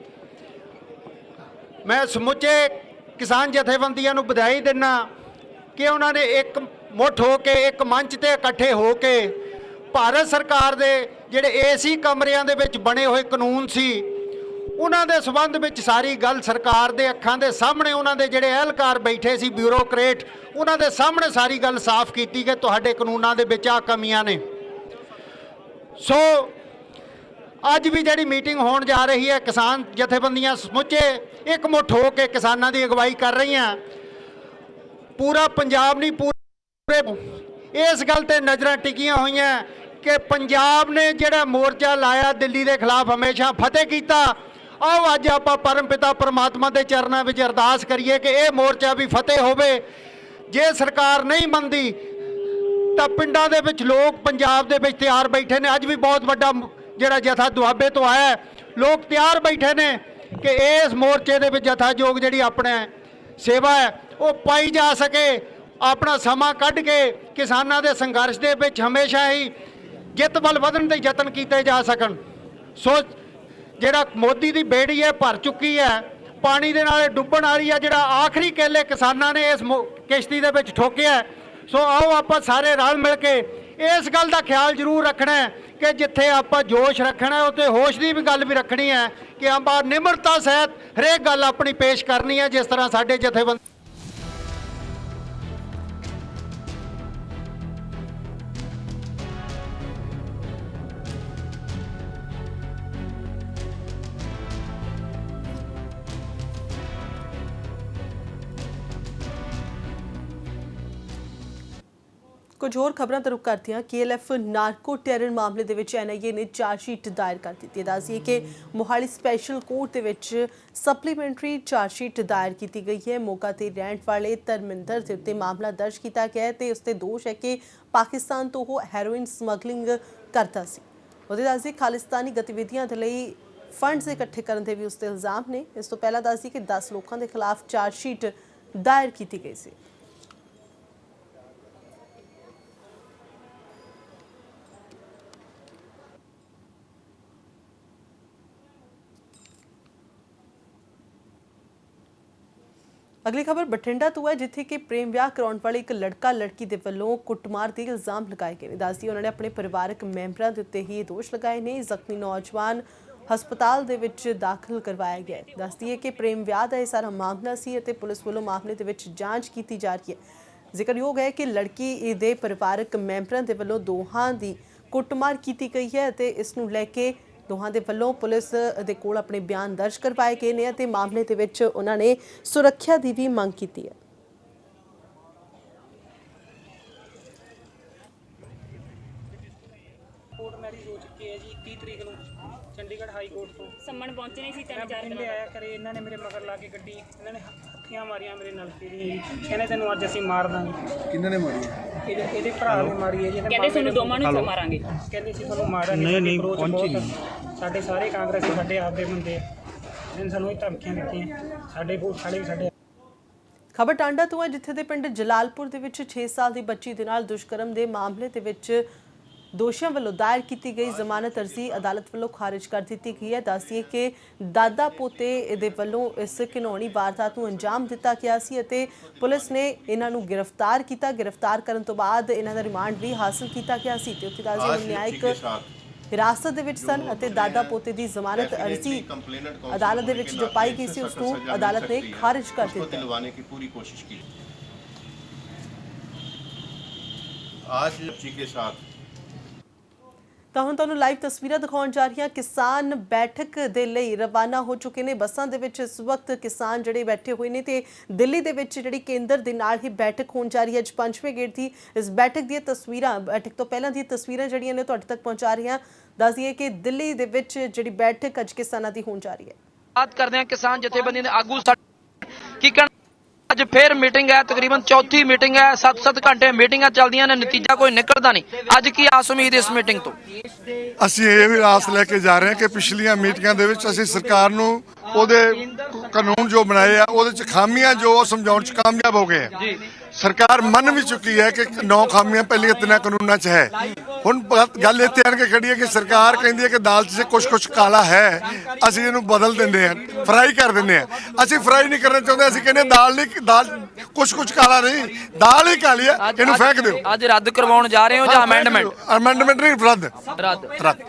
ਮੈਂ ਸਮੁੱਚੇ ਕਿਸਾਨ ਜਥੇਬੰਦੀਆਂ ਨੂੰ ਵਧਾਈ ਦਿੰਦਾ ਕਿ ਉਹਨਾਂ ਨੇ ਇੱਕ ਮੁੱਠ ਹੋ ਕੇ ਇੱਕ ਮੰਚ ਤੇ ਇਕੱਠੇ ਹੋ ਕੇ ਭਾਰਤ ਸਰਕਾਰ ਦੇ ਜਿਹੜੇ AC ਕਮਰਿਆਂ ਦੇ ਵਿੱਚ ਬਣੇ ਹੋਏ ਕਾਨੂੰਨ ਸੀ ਉਹਨਾਂ ਦੇ ਸੰਬੰਧ ਵਿੱਚ ਸਾਰੀ ਗੱਲ ਸਰਕਾਰ ਦੇ ਅੱਖਾਂ ਦੇ ਸਾਹਮਣੇ, ਉਹਨਾਂ ਦੇ ਜਿਹੜੇ ਅਹਿਲਕਾਰ ਬੈਠੇ ਸੀ ਬਿਊਰੋਕਰੇਟ, ਉਹਨਾਂ ਦੇ ਸਾਹਮਣੇ ਸਾਰੀ ਗੱਲ ਸਾਫ਼ ਕੀਤੀ ਕਿ ਤੁਹਾਡੇ ਕਾਨੂੰਨਾਂ ਦੇ ਵਿੱਚ ਆ ਕਮੀਆਂ ਨੇ। ਸੋ ਅੱਜ ਵੀ ਜਿਹੜੀ ਮੀਟਿੰਗ ਹੋਣ ਜਾ ਰਹੀ ਹੈ, ਕਿਸਾਨ ਜਥੇਬੰਦੀਆਂ ਸਮੁੱਚੇ ਇਕਮੁੱਠ ਹੋ ਕੇ ਕਿਸਾਨਾਂ ਦੀ ਅਗਵਾਈ ਕਰ ਰਹੀਆਂ। ਪੂਰਾ ਪੰਜਾਬ ਨਹੀਂ, ਪੂਰੇ ਇਸ ਗੱਲ ਤੇ ਨਜ਼ਰਾਂ ਟਿਕੀਆਂ ਹੋਈਆਂ ਕਿ ਪੰਜਾਬ ਨੇ ਜਿਹੜਾ ਮੋਰਚਾ ਲਾਇਆ ਦਿੱਲੀ ਦੇ ਖਿਲਾਫ ਹਮੇਸ਼ਾ ਫਤਿਹ ਕੀਤਾ। ਆਓ ਅੱਜ ਆਪਾਂ ਪਰਮ ਪਿਤਾ ਪਰਮਾਤਮਾ ਦੇ ਚਰਨਾਂ ਵਿੱਚ ਅਰਦਾਸ ਕਰੀਏ ਕਿ ਇਹ ਮੋਰਚਾ ਵੀ ਫਤਿਹ ਹੋਵੇ। ਜੇ ਸਰਕਾਰ ਨਹੀਂ ਮੰਨਦੀ ਤਾਂ ਪਿੰਡਾਂ ਦੇ ਵਿੱਚ ਲੋਕ ਪੰਜਾਬ ਦੇ ਵਿੱਚ ਤਿਆਰ ਬੈਠੇ ਨੇ। ਅੱਜ ਵੀ ਬਹੁਤ ਵੱਡਾ ਜਿਹੜਾ ਜਥਾ ਦੁਆਬੇ ਤੋਂ ਆਇਆ, ਲੋਕ ਤਿਆਰ ਬੈਠੇ ਨੇ ਕਿ ਇਸ ਮੋਰਚੇ ਦੇ ਵਿੱਚ ਜਥਾਯੋਗ ਜਿਹੜੀ ਆਪਣੇ ਸੇਵਾ ਹੈ ਉਹ ਪਾਈ ਜਾ ਸਕੇ। ਆਪਣਾ ਸਮਾਂ ਕੱਢ ਕੇ ਕਿਸਾਨਾਂ ਦੇ ਸੰਘਰਸ਼ ਦੇ ਵਿੱਚ ਹਮੇਸ਼ਾ ਹੀ ਜਿੱਤ ਵੱਲ ਵਧਣ ਦੇ ਯਤਨ ਕੀਤੇ ਜਾ ਸਕਣ। ਸੋ ਜਿਹੜਾ ਮੋਦੀ ਦੀ ਬੇੜੀ ਹੈ ਭਰ ਚੁੱਕੀ ਹੈ, ਪਾਣੀ ਦੇ ਨਾਲ ਡੁੱਬਣ ਵਾਲੀ ਹੈ। ਜਿਹੜਾ ਆਖਰੀ ਕੇਲੇ ਕਿਸਾਨਾਂ ਨੇ ਇਸ ਕਿਸ਼ਤੀ ਦੇ ਵਿੱਚ ਠੋਕਿਆ। ਸੋ ਆਓ ਆਪਾਂ ਸਾਰੇ ਰਲ ਮਿਲ ਕੇ ਇਸ ਗੱਲ ਦਾ ਖਿਆਲ ਜ਼ਰੂਰ ਰੱਖਣਾ ਹੈ ਕਿ ਜਿੱਥੇ ਆਪਾਂ ਜੋਸ਼ ਰੱਖਣਾ ਉੱਥੇ ਹੋਸ਼ ਦੀ ਵੀ ਗੱਲ ਵੀ ਰੱਖਣੀ ਹੈ ਕਿ ਆਪਾਂ ਨਿਮਰਤਾ ਸਹਿਤ ਹਰੇਕ ਗੱਲ ਆਪਣੀ ਪੇਸ਼ ਕਰਨੀ ਹੈ। ਜਿਸ ਤਰ੍ਹਾਂ ਸਾਡੇ ਜਥੇਬੰਦੀ ਕੁਝ ਹੋਰ ਖਬਰਾਂ ਤੋਂ ਰੁਕ ਕਰਦੇ ਹਾਂ। KLF ਨਾਰਕੋ ਟੈਰਰ ਮਾਮਲੇ ਦੇ ਵਿੱਚ NIA ਨੇ ਚਾਰਜਸ਼ੀਟ ਦਾਇਰ ਕਰ ਦਿੱਤੀ ਹੈ। ਦੱਸਦੀਏ ਕਿ ਮੋਹਾਲੀ ਸਪੈਸ਼ਲ ਕੋਰਟ ਦੇ ਵਿੱਚ ਸਪਲੀਮੈਂਟਰੀ ਚਾਰਜਸ਼ੀਟ ਦਾਇਰ ਕੀਤੀ ਗਈ ਹੈ। ਮੋਗਾ ਤੇ ਰਹਿਣ ਵਾਲੇ ਧਰਮਿੰਦਰ ਦੇ ਉੱਤੇ ਮਾਮਲਾ ਦਰਜ ਕੀਤਾ ਗਿਆ ਹੈ ਤੇ ਉਸ ਤੇ ਦੋਸ਼ ਹੈ ਕਿ ਪਾਕਿਸਤਾਨ ਤੋਂ ਉਹ ਹੈਰੋਇਨ ਸਮਗਲਿੰਗ ਕਰਦਾ ਸੀ। ਉਹਦੇ ਦੱਸਦੇ ਖਾਲਿਸਤਾਨੀ ਗਤੀਵਿਧੀਆਂ ਦੇ ਲਈ ਫੰਡਸ ਇਕੱਠੇ ਕਰਨ ਦੇ ਵੀ ਉਸ ਤੇ ਇਲਜ਼ਾਮ ਨੇ। ਇਸ ਤੋਂ ਪਹਿਲਾਂ ਦੱਸਦੀ ਕਿ 10 ਲੋਕਾਂ ਦੇ ਖਿਲਾਫ ਚਾਰਜਸ਼ੀਟ ਦਾਇਰ ਕੀਤੀ ਗਈ ਸੀ। ਅਗਲੀ ਖਬਰ ਬਠਿੰਡਾ ਤੋਂ ਹੈ, ਜਿੱਥੇ ਕਿ ਪ੍ਰੇਮ ਵਿਆਹ ਕਰਾਉਣ ਵਾਲੇ ਇੱਕ ਲੜਕਾ ਲੜਕੀ ਦੇ ਵੱਲੋਂ ਕੁੱਟਮਾਰ ਦੇ ਇਲਜ਼ਾਮ ਲਗਾਏ ਗਏ ਨੇ। ਦੱਸਦੀ ਉਹਨਾਂ ਨੇ ਆਪਣੇ ਪਰਿਵਾਰਕ ਮੈਂਬਰਾਂ ਦੇ ਉੱਤੇ ਹੀ ਇਹ ਦੋਸ਼ ਲਗਾਏ ਨੇ। ਜ਼ਖਮੀ ਨੌਜਵਾਨ ਹਸਪਤਾਲ ਦੇ ਵਿੱਚ ਦਾਖਲ ਕਰਵਾਇਆ ਗਿਆ ਹੈ। ਦੱਸਦੀ ਹੈ ਕਿ ਪ੍ਰੇਮ ਵਿਆਹ ਦਾ ਇਹ ਸਾਰਾ ਮਾਮਲਾ ਸੀ ਅਤੇ ਪੁਲਿਸ ਵੱਲੋਂ ਮਾਮਲੇ ਦੇ ਵਿੱਚ ਜਾਂਚ ਕੀਤੀ ਜਾ ਰਹੀ ਹੈ। ਜ਼ਿਕਰਯੋਗ ਹੈ ਕਿ ਲੜਕੀ ਦੇ ਪਰਿਵਾਰਕ ਮੈਂਬਰਾਂ ਦੇ ਵੱਲੋਂ ਦੋਹਾਂ ਦੀ ਕੁੱਟਮਾਰ ਕੀਤੀ ਗਈ ਹੈ ਅਤੇ ਇਸ ਨੂੰ ਲੈ ਕੇ ਦੋਹਾਂ ਦੇ ਵੱਲੋਂ ਪੁਲਿਸ ਦੇ ਕੋਲ ਆਪਣੇ ਬਿਆਨ ਦਰਜ ਕਰਵਾਏ ਗਏ ਨੇ ਅਤੇ ਮਾਮਲੇ ਦੇ ਵਿੱਚ ਉਹਨਾਂ ਨੇ ਸੁਰੱਖਿਆ ਦੀ ਵੀ ਮੰਗ ਕੀਤੀ ਹੈ। ਕੋਰਟ ਮੈਰਿਜ ਹੋ ਚੁੱਕੀ ਹੈ ਜੀ 30 ਤਰੀਕ ਨੂੰ ਚੰਡੀਗੜ੍ਹ ਹਾਈ ਕੋਰਟ ਤੋਂ ਸੰਮਣ ਪਹੁੰਚਣੇ ਸੀ 3-4 ਦਿਨ ਆਇਆ ਕਰੇ। ਇਹਨਾਂ ਨੇ ਮੇਰੇ ਮਗਰ ਲਾ ਕੇ ਗੱਡੀ, ਇਹਨਾਂ ਨੇ ਹੱਥੀਆਂ ਮਾਰੀਆਂ ਮੇਰੇ ਨਲਕੇ ਦੀਆਂ ਜੀ। ਕਹਿੰਦੇ ਤੈਨੂੰ ਅੱਜ ਅਸੀਂ ਮਾਰ ਦਾਂਗੇ। ਕਿਹਨਾਂ ਨੇ ਮਾਰੀ? ਇਹਦੇ ਭਰਾ ਨੇ ਮਾਰੀ ਹੈ ਜੀ। ਕਹਿੰਦੇ ਤੁਹਾਨੂੰ ਦੋਵਾਂ ਨੂੰ ਕਿਉਂ ਮਾਰਾਂਗੇ? ਕਹਿੰਦੇ ਸੀ ਤੁਹਾਨੂੰ ਮਾਰਾਂਗੇ। ਨਹੀਂ ਪਹੁੰਚੀ। ਸਾਡੇ ਸਾਰੇ ਕਾਂਗਰਸੀ ਸਾਡੇ ਆਪ ਦੇ ਬੰਦੇ ਇਹਨਾਂ ਸਾਨੂੰ ਇਹ ਧਮਕੀਆਂ ਦਿੱਤੀਆਂ। ਸਾਡੇ ਵੋਟ ਵਾਲੇ ਵੀ ਸਾਡੇ। ਖਬਰ ਟਾਂਡਾ ਤੋਂ ਹੈ, ਜਿੱਥੇ ਦੇ ਪਿੰਡ ਜਲਾਲਪੁਰ ਦੇ ਵਿੱਚ 6 ਸਾਲ ਦੀ ਬੱਚੀ ਦੇ ਨਾਲ ਦੁਸ਼ਕਰਮ ਦੇ ਮਾਮਲੇ ਦੇ ਵਿੱਚ ਦੋਸ਼ੀਆਂ ਵੱਲੋਂ ਦਾਇਰ ਕੀਤੀ ਗਈ ਜ਼ਮਾਨਤ ਅਰਜ਼ੀ ਅਦਾਲਤ ਵੱਲੋਂ ਖਾਰਿਜ ਕਰ ਦਿੱਤੀ ਗਈ ਹੈ। ਦੱਸੀਏ ਕਿ ਦਾਦਾ ਪੋਤੇ ਦੇ ਵੱਲੋਂ ਇਸ ਘਿਨੌਣੀ ਵਾਰਦਾਤ ਨੂੰ ਅੰਜਾਮ ਦਿੱਤਾ ਗਿਆ ਸੀ ਅਤੇ ਪੁਲਿਸ ਨੇ ਇਹਨਾਂ ਨੂੰ ਗ੍ਰਿਫਤਾਰ ਕੀਤਾ। ਗ੍ਰਿਫਤਾਰ ਕਰਨ ਤੋਂ ਬਾਅਦ ਇਹਨਾਂ ਦਾ ਰਿਮਾਂਡ ਵੀ ਹਾਸਲ ਕੀਤਾ ਗਿਆ ਸੀ ਤੇ ਉੱਥੇ ਦੱਸਦੇ ਨਿਆਇਕ ਹਿਰਾਸਤ ਦੇ ਵਿੱਚ ਸਨ ਅਤੇ ਦਾਦਾ ਪੋਤੇ ਦੀ ਜ਼ਮਾਨਤ ਅਰਜ਼ੀ ਅਦਾਲਤ ਦੇ ਵਿੱਚ ਜੋ ਪਾਈ ਗਈ ਸੀ ਉਸ ਨੂੰ ਅਦਾਲਤ ਨੇ ਖਾਰਿਜ ਕਰ ਦਿੱਤਾ। ਤਾਂ ਹੁਣ ਤੁਹਾਨੂੰ ਲਾਈਵ ਤਸਵੀਰਾਂ ਦਿਖਾਉਣ ਜਾ ਰਹੀਆਂ। ਕਿਸਾਨ ਬੈਠਕ ਦੇ ਲਈ ਰਵਾਨਾ ਹੋ ਚੁੱਕੇ ਨੇ। ਬੱਸਾਂ ਦੇ ਵਿੱਚ ਇਸ ਵਕਤ ਕਿਸਾਨ ਜਿਹੜੇ ਬੈਠੇ ਹੋਏ ਨੇ ਤੇ ਦਿੱਲੀ ਦੇ ਵਿੱਚ ਜਿਹੜੀ ਕੇਂਦਰ ਦੇ ਨਾਲ ਹੀ ਬੈਠਕ ਹੋਣ ਜਾ ਰਹੀ ਹੈ। ਅੱਜ 5ਵੇਂ ਗੇੜ ਦੀ ਇਸ ਬੈਠਕ ਦੀਆਂ ਤਸਵੀਰਾਂ, ਬੈਠਕ ਤੋਂ ਪਹਿਲਾਂ ਦੀਆਂ ਤਸਵੀਰਾਂ ਜਿਹੜੀਆਂ ਨੇ ਤੁਹਾਡੇ ਤੱਕ ਪਹੁੰਚਾ ਰਹੀਆਂ। ਦੱਸ ਦਈਏ ਕਿ ਦਿੱਲੀ ਦੇ ਵਿੱਚ ਜਿਹੜੀ ਬੈਠਕ ਅੱਜ ਕਿਸਾਨਾਂ ਦੀ ਹੋਣ ਜਾ ਰਹੀ ਹੈ। ਬਾਤ ਕਰਦੇ हैं किसान जथेबंदी ने आगू की कहना ਅੱਜ ਫੇਰ ਮੀਟਿੰਗ ਹੈ, ਤਕਰੀਬਨ ਚੌਥੀ ਮੀਟਿੰਗ ਹੈ। 7-7 ਘੰਟੇ ਮੀਟਿੰਗਾਂ ਚੱਲਦੀਆਂ ਨੇ, ਨਤੀਜਾ ਕੋਈ ਨਿਕਲਦਾ ਨਹੀਂ। ਅੱਜ ਕੀ ਆਸ ਉਮੀਦ ਇਸ ਮੀਟਿੰਗ ਤੋਂ? ਅਸੀਂ ਇਹ ਵੀ ਆਸ ਲੈ ਕੇ ਜਾ ਰਹੇ ਹਾਂ ਕਿ ਪਿਛਲੀਆਂ ਮੀਟਿੰਗਾਂ ਦੇ ਵਿੱਚ ਅਸੀਂ ਸਰਕਾਰ ਨੂੰ ਉਹਦੇ ਕਾਨੂੰਨ ਜੋ ਬਣਾਏ ਆ ਉਹਦੇ ਚ ਖਾਮੀਆਂ ਜੋ ਸਮਝਾਉਣ ਚ ਕਾਮਯਾਬ ਹੋ ਗਏ ਆ। ਸਰਕਾਰ ਮੰਨ ਵੀ ਚੁੱਕੀ ਹੈ ਕਿ 9 ਖਾਮੀਆਂ ਪਹਿਲੀਆਂ 3 ਕਾਨੂੰਨਾਂ 'ਚ ਹੈ। ਹੁਣ ਗੱਲ ਇੱਥੇ ਆਣ ਕੇ ਖੜੀ ਹੈ ਕਿ ਸਰਕਾਰ ਕਹਿੰਦੀ ਹੈ ਕਿ ਦਾਲ 'ਚ ਕੁਛ ਕਾਲਾ ਹੈ, ਅਸੀਂ ਇਹਨੂੰ ਬਦਲ ਦਿੰਦੇ ਹਾਂ, ਫਰਾਈ ਕਰ ਦਿੰਦੇ ਹਾਂ। ਅਸੀਂ ਫਰਾਈ ਨਹੀਂ ਕਰਨਾ ਚਾਹੁੰਦੇ। ਅਸੀਂ ਕਹਿੰਦੇ ਦਾਲ ਕੁਛ ਕਾਲਾ ਨਹੀਂ, ਦਾਲ ਹੀ ਕਾਲੀ ਹੈ, ਇਹਨੂੰ ਫੇਂਕ ਦਿਓ। ਅੱਜ ਰੱਦ ਕਰਵਾਉਣ ਜਾ ਰਹੇ ਹੋ ਜਾਂ ਅਮੈਂਡਮੈਂਟ ਨਹੀਂ, ਰੱਦ।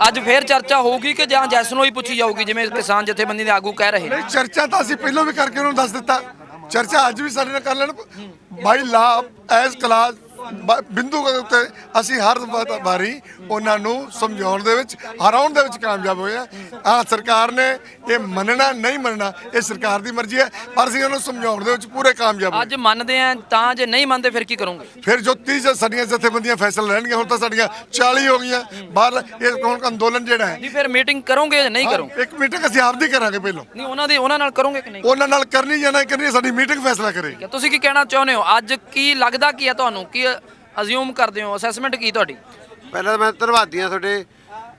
ਅੱਜ ਫੇਰ ਚਰਚਾ ਹੋਊਗੀ ਕਿ ਜਾਂ ਜੈਸਨੋ ਹੀ ਪੁੱਛੀ ਜਾਊਗੀ ਜਿਵੇਂ ਕਿਸਾਨ ਜਥੇਬੰਦੀ ਦੇ ਆਗੂ ਕਹਿ ਰਹੇ? ਨਹੀਂ, ਚਰਚਾ ਤਾਂ ਅਸੀਂ ਪਹਿਲਾਂ ਵੀ ਕਰਕੇ ਉਹਨੂੰ ਦੱਸ ਦਿੱਤਾ। ਚਰਚਾ ਅੱਜ ਵੀ ਸਾਡੇ ਨਾਲ ਕਰ ਲੈਣ। ਬਾਈ ਲਾ ਐਸ ਕਲਾਸ ਬਿੰਦੂ ਦੇ ਉੱਤੇ ਅਸੀਂ ਹਰ ਵਾਰੀ ਉਹਨਾਂ ਨੂੰ ਸਮਝਾਉਣ ਦੇ ਵਿੱਚ, ਹਰਾਉਣ ਦੇ ਵਿੱਚ ਕਾਮਯਾਬ ਹੋਏ ਆ। ਸਰਕਾਰ ਨੇ ਇਹ ਮੰਨਣਾ ਨਹੀਂ ਮੰਨਣਾ ਇਹ ਸਰਕਾਰ ਦੀ ਮਰਜ਼ੀ ਹੈ, ਪਰ ਅਸੀਂ ਉਹਨੂੰ ਸਮਝਾਉਣ ਦੇ ਵਿੱਚ ਪੂਰੇ ਕਾਮਯਾਬ ਹੋਏ। ਅੱਜ ਮੰਨਦੇ ਆ ਤਾਂ, ਜੇ ਨਹੀਂ ਮੰਨਦੇ ਫਿਰ ਕੀ ਕਰੋਗੇ? ਫਿਰ ਜੋ 30 ਸਾਡੀਆਂ ਜਥੇਬੰਦੀਆਂ ਫੈਸਲੇ ਲੈਣਗੀਆਂ। ਹੁਣ ਤਾਂ ਸਾਡੀਆਂ 40 ਹੋ ਗਈਆਂ। ਬਾਹਰ ਇਹ ਹੁਣ ਅੰਦੋਲਨ ਜਿਹੜਾ ਹੈ। ਨਹੀਂ ਫਿਰ ਮੀਟਿੰਗ ਕਰੋਗੇ ਜਾਂ ਨਹੀਂ ਕਰੋਗੇ? ਇੱਕ ਮੀਟਿੰਗ ਅਸੀਂ ਆਪਦੀ ਕਰਾਂਗੇ ਪਹਿਲਾਂ। ਨਹੀਂ ਉਹਨਾਂ ਨਾਲ ਕਰੋਗੇ ਕਿ ਨਹੀਂ? ਉਹਨਾਂ ਨਾਲ ਕਰਨੀ ਜਾਂ ਨਹੀਂ ਕਰਨੀ ਸਾਡੀ ਮੀਟਿੰਗ ਫੈਸਲਾ ਕਰੇਗੀ। ਤੁਸੀਂ ਕੀ ਕਹਿਣਾ ਚਾਹੁੰਦੇ ਹੋ? ਅੱਜ ਕੀ ਲੱਗਦਾ ਕੀ ਹੈ ਤੁਹਾਨੂੰ? ਕੀ ਅਜ਼ਿਊਮ ਕਰਦੇ ਹੋ? ਅਸੈਸਮੈਂਟ ਕੀ ਤੁਹਾਡੀ? ਪਹਿਲਾਂ ਤਾਂ ਮੈਂ ਧੰਨਵਾਦੀ ਹਾਂ ਤੁਹਾਡੇ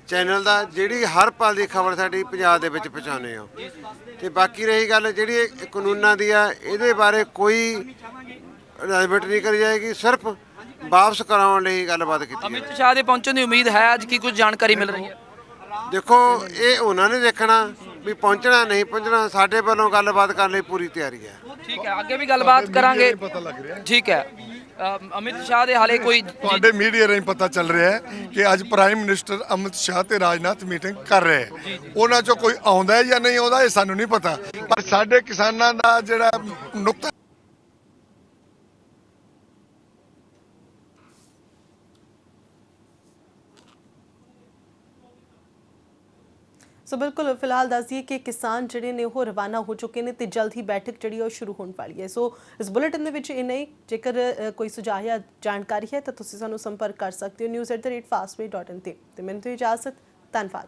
ਚੈਨਲ ਦਾ, ਜਿਹੜੀ ਹਰ ਪਲ ਦੀ ਖਬਰ ਸਾਡੀ ਪੰਜਾਬ ਦੇ ਵਿੱਚ ਪਹੁੰਚਾਉਂਦੇ ਹੋ। ਤੇ ਬਾਕੀ ਰਹੀ ਗੱਲ ਜਿਹੜੀ ਕਾਨੂੰਨਾਂ ਦੀ ਆ, ਇਹਦੇ ਬਾਰੇ ਕੋਈ ਅਨਾਉਂਸਮੈਂਟ ਨਹੀਂ ਕਰੀ ਜਾਏਗੀ, ਸਿਰਫ ਵਾਪਸ ਕਰਾਉਣ ਲਈ ਗੱਲਬਾਤ ਕੀਤੀ ਅਮਿਤ ਜਾਏਗੀ। ਸ਼ਾਹ ਦੇ ਪਹੁੰਚਣ ਦੀ ਉਮੀਦ ਹੈ ਅੱਜ ਕੀ ਕੁਝ ਜਾਣਕਾਰੀ ਮਿਲ ਰਹੀ ਹੈ? ਦੇਖੋ ਇਹ ਉਹਨਾਂ ਨੇ ਦੇਖਣਾ ਵੀ ਪਹੁੰਚਣਾ ਨਹੀਂ ਪਹੁੰਚਣਾ, ਸਾਡੇ ਵੱਲੋਂ ਗੱਲਬਾਤ ਕਰਨ ਲਈ ਪੂਰੀ ਤਿਆਰੀ ਹੈ। ਠੀਕ ਹੈ, ਅੱਗੇ ਵੀ ਗੱਲਬਾਤ ਕਰਾਂਗੇ। ਠੀਕ ਹੈ, ਅਮਿਤ ਸ਼ਾਹ ਦੇ ਹਾਲੇ ਕੋਈ ਤੁਹਾਡੇ ਮੀਡੀਆ ਰਾਹੀਂ ਪਤਾ ਚੱਲ ਰਿਹਾ ਹੈ ਕਿ ਅੱਜ ਪ੍ਰਾਈਮ ਮਿਨਿਸਟਰ ਅਮਿਤ ਸ਼ਾਹ ਤੇ ਰਾਜਨਾਥ ਮੀਟਿੰਗ ਕਰ ਰਹੇ ਹੈ। ਉਹਨਾਂ ਚੋਂ ਕੋਈ ਆਉਂਦਾ ਹੈ ਜਾਂ ਨਹੀਂ ਆਉਂਦਾ ਇਹ ਸਾਨੂੰ ਨਹੀਂ ਪਤਾ, ਪਰ ਸਾਡੇ ਕਿਸਾਨਾਂ ਦਾ ਜਿਹੜਾ ਨੁਕਤਾ ਸੋ ਬਿਲਕੁਲ ਫਿਲਹਾਲ ਦੱਸ ਦਈਏ ਕਿ ਕਿਸਾਨ ਜਿਹੜੇ ਨੇ ਉਹ ਰਵਾਨਾ ਹੋ ਚੁੱਕੇ ਨੇ ਤੇ ਜਲਦ ਹੀ ਬੈਠਕ ਜਿਹੜੀ ਉਹ ਸ਼ੁਰੂ ਹੋਣ ਵਾਲੀ ਹੈ। ਸੋ ਇਸ ਬੁਲੇਟਿਨ ਦੇ ਵਿੱਚ ਇੰਨਾ ਹੀ। ਜੇਕਰ ਕੋਈ ਸੁਝਾਅ ਜਾਂ ਜਾਣਕਾਰੀ ਹੈ ਤਾਂ ਤੁਸੀਂ ਸਾਨੂੰ ਸੰਪਰਕ ਕਰ ਸਕਦੇ ਹੋ news@fastway.in ਤੇ ਮੈਨੂੰ ਦਿਓ ਇਜਾਜ਼ਤ। ਧੰਨਵਾਦ।